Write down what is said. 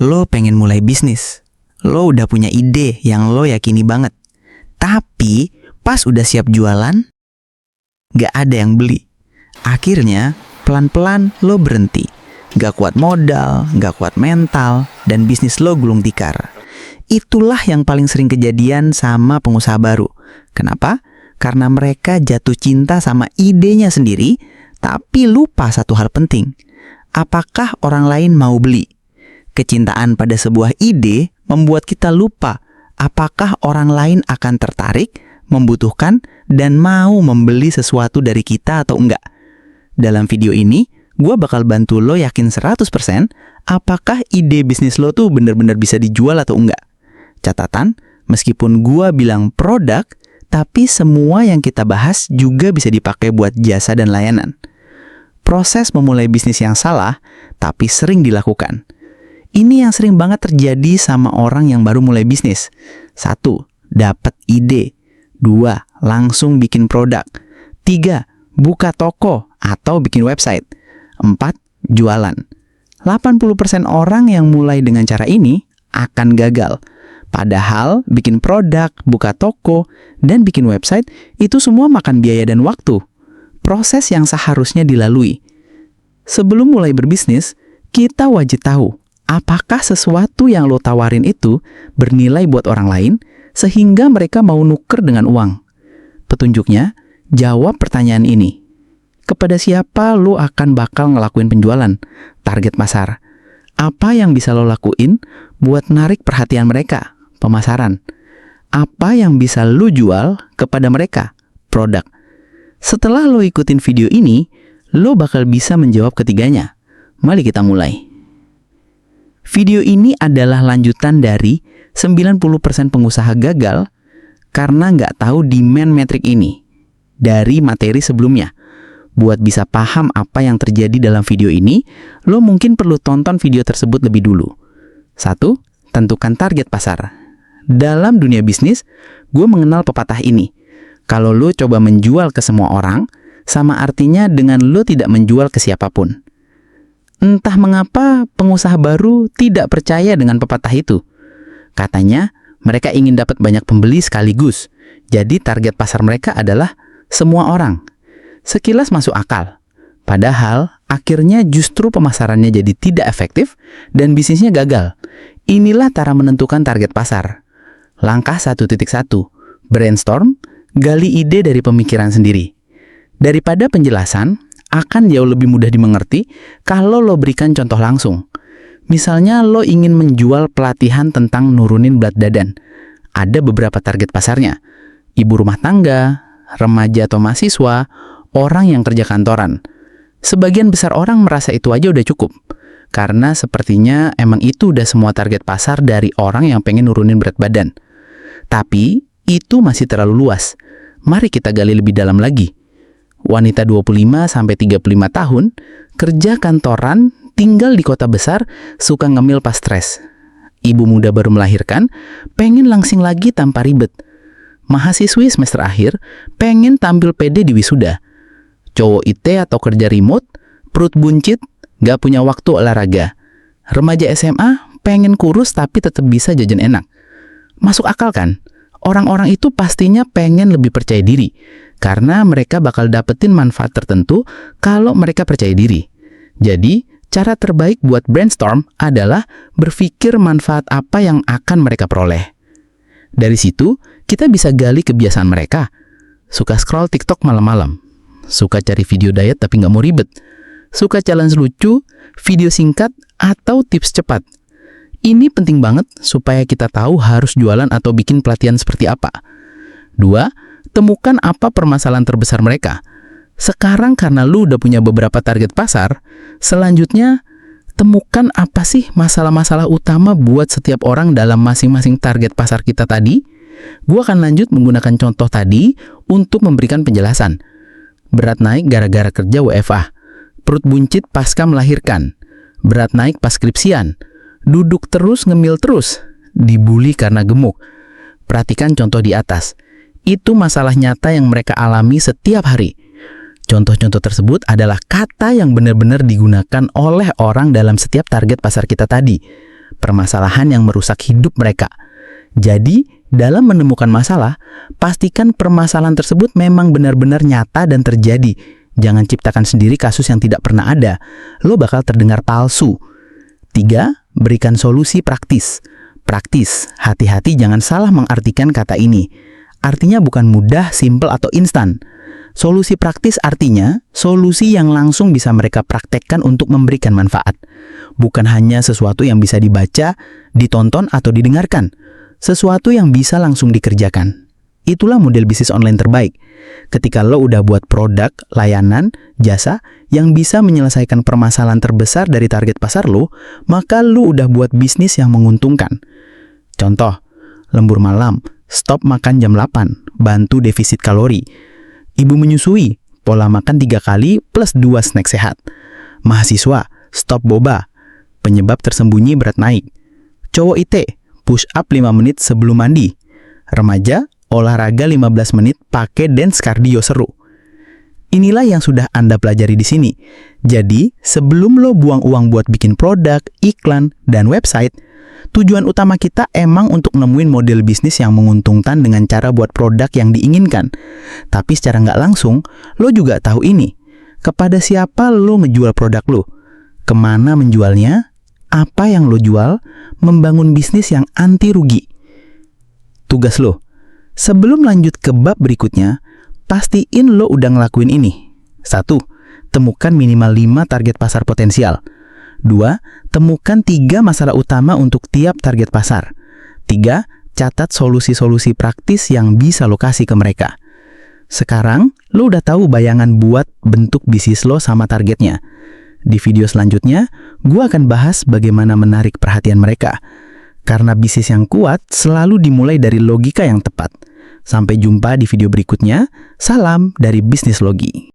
Lo pengen mulai bisnis. Lo udah punya ide yang lo yakini banget. Tapi pas udah siap jualan, gak ada yang beli. Akhirnya pelan-pelan lo berhenti. Gak kuat modal, gak kuat mental, dan bisnis lo gulung tikar. Itulah yang paling sering kejadian sama pengusaha baru. Kenapa? Karena mereka jatuh cinta sama idenya sendiri, tapi lupa satu hal penting. Apakah orang lain mau beli? Kecintaan pada sebuah ide membuat kita lupa apakah orang lain akan tertarik, membutuhkan, dan mau membeli sesuatu dari kita atau enggak. Dalam video ini, gue bakal bantu lo yakin 100% apakah ide bisnis lo tuh bener-bener bisa dijual atau enggak. Catatan, meskipun gue bilang produk, tapi semua yang kita bahas juga bisa dipakai buat jasa dan layanan. Proses memulai bisnis yang salah, tapi sering dilakukan. Ini yang sering banget terjadi sama orang yang baru mulai bisnis. 1. Dapat ide. 2. Langsung bikin produk. 3. Buka toko atau bikin website. 4. Jualan. 80% orang yang mulai dengan cara ini akan gagal. Padahal bikin produk, buka toko, dan bikin website itu semua makan biaya dan waktu. Proses yang seharusnya dilalui. Sebelum mulai berbisnis, kita wajib tahu apakah sesuatu yang lo tawarin itu bernilai buat orang lain sehingga mereka mau nuker dengan uang. Petunjuknya, jawab pertanyaan ini. Kepada siapa lo akan bakal ngelakuin penjualan? Target pasar. Apa yang bisa lo lakuin buat narik perhatian mereka? Pemasaran. Apa yang bisa lo jual kepada mereka? Produk. Setelah lo ikutin video ini, lo bakal bisa menjawab ketiganya. Mari kita mulai. Video ini adalah lanjutan dari 90% pengusaha gagal karena nggak tahu demand metrik ini dari materi sebelumnya. Buat bisa paham apa yang terjadi dalam video ini, lo mungkin perlu tonton video tersebut lebih dulu. 1. Tentukan target pasar. Dalam dunia bisnis, gue mengenal pepatah ini. Kalau lo coba menjual ke semua orang, sama artinya dengan lo tidak menjual ke siapapun. Entah mengapa pengusaha baru tidak percaya dengan pepatah itu. Katanya, mereka ingin dapat banyak pembeli sekaligus. Jadi target pasar mereka adalah semua orang. Sekilas masuk akal. Padahal, akhirnya justru pemasarannya jadi tidak efektif dan bisnisnya gagal. Inilah cara menentukan target pasar. Langkah 1.1. Brainstorm, gali ide dari pemikiran sendiri. Daripada penjelasan, akan jauh lebih mudah dimengerti kalau lo berikan contoh langsung. Misalnya lo ingin menjual pelatihan tentang nurunin berat badan. Ada beberapa target pasarnya. Ibu rumah tangga, remaja atau mahasiswa, orang yang kerja kantoran. Sebagian besar orang merasa itu aja udah cukup. Karena sepertinya emang itu udah semua target pasar dari orang yang pengen nurunin berat badan. Tapi itu masih terlalu luas. Mari kita gali lebih dalam lagi. Wanita 25-35 tahun, kerja kantoran, tinggal di kota besar, suka ngemil pas stres. Ibu muda baru melahirkan, pengen langsing lagi tanpa ribet. Mahasiswi semester akhir, pengen tampil pede di wisuda. Cowok IT atau kerja remote, perut buncit, gak punya waktu olahraga. Remaja SMA, pengen kurus tapi tetap bisa jajan enak. Masuk akal kan? Orang-orang itu pastinya pengen lebih percaya diri, karena mereka bakal dapetin manfaat tertentu kalau mereka percaya diri. Jadi, cara terbaik buat brainstorm adalah berpikir manfaat apa yang akan mereka peroleh. Dari situ, kita bisa gali kebiasaan mereka. Suka scroll TikTok malam-malam. Suka cari video diet tapi nggak mau ribet. Suka challenge lucu, video singkat, atau tips cepat. Ini penting banget supaya kita tahu harus jualan atau bikin pelatihan seperti apa. 2. Temukan apa permasalahan terbesar mereka. Sekarang karena lu udah punya beberapa target pasar, selanjutnya temukan apa sih masalah-masalah utama buat setiap orang dalam masing-masing target pasar kita tadi. Gua akan lanjut menggunakan contoh tadi untuk memberikan penjelasan. Berat naik gara-gara kerja WFA. Perut buncit pasca melahirkan. Berat naik pas skripsian. Duduk terus, ngemil terus, dibully karena gemuk. Perhatikan contoh di atas. Itu masalah nyata yang mereka alami setiap hari. Contoh-contoh tersebut adalah kata yang benar-benar digunakan oleh orang dalam setiap target pasar kita tadi. permasalahan yang merusak hidup mereka. Jadi, dalam menemukan masalah, pastikan permasalahan tersebut memang benar-benar nyata dan terjadi. Jangan ciptakan sendiri kasus yang tidak pernah ada. Lo bakal terdengar palsu. 3. Berikan solusi praktis. Praktis, hati-hati jangan salah mengartikan kata ini. Artinya bukan mudah, simpel, atau instan. Solusi praktis artinya solusi yang langsung bisa mereka praktekkan untuk memberikan manfaat. Bukan hanya sesuatu yang bisa dibaca, ditonton, atau didengarkan. Sesuatu yang bisa langsung dikerjakan. Itulah model bisnis online terbaik. Ketika lo udah buat produk, layanan, jasa yang bisa menyelesaikan permasalahan terbesar dari target pasar lo, maka lo udah buat bisnis yang menguntungkan. Contoh, lembur malam, stop makan jam 8, bantu defisit kalori. Ibu menyusui, pola makan 3 kali plus 2 snack sehat. Mahasiswa, stop boba, penyebab tersembunyi berat naik. Cowok IT, push up 5 menit sebelum mandi. Remaja, olahraga 15 menit pakai dance cardio seru. Inilah yang sudah Anda pelajari di sini. Jadi, sebelum lo buang uang buat bikin produk, iklan, dan website, tujuan utama kita emang untuk nemuin model bisnis yang menguntungkan dengan cara buat produk yang diinginkan. Tapi secara nggak langsung, lo juga tahu ini. Kepada siapa lo menjual produk lo? Kemana menjualnya? Apa yang lo jual? Membangun bisnis yang anti rugi. Tugas lo, sebelum lanjut ke bab berikutnya, pastiin lo udah ngelakuin ini. 1. Temukan minimal 5 target pasar potensial. 2. Temukan 3 masalah utama untuk tiap target pasar. 3. Catat solusi-solusi praktis yang bisa lo kasih ke mereka. Sekarang, lo udah tahu bayangan buat bentuk bisnis lo sama targetnya. Di video selanjutnya, gue akan bahas bagaimana menarik perhatian mereka. Karena bisnis yang kuat selalu dimulai dari logika yang tepat. Sampai jumpa di video berikutnya. Salam dari Bisnis Logi.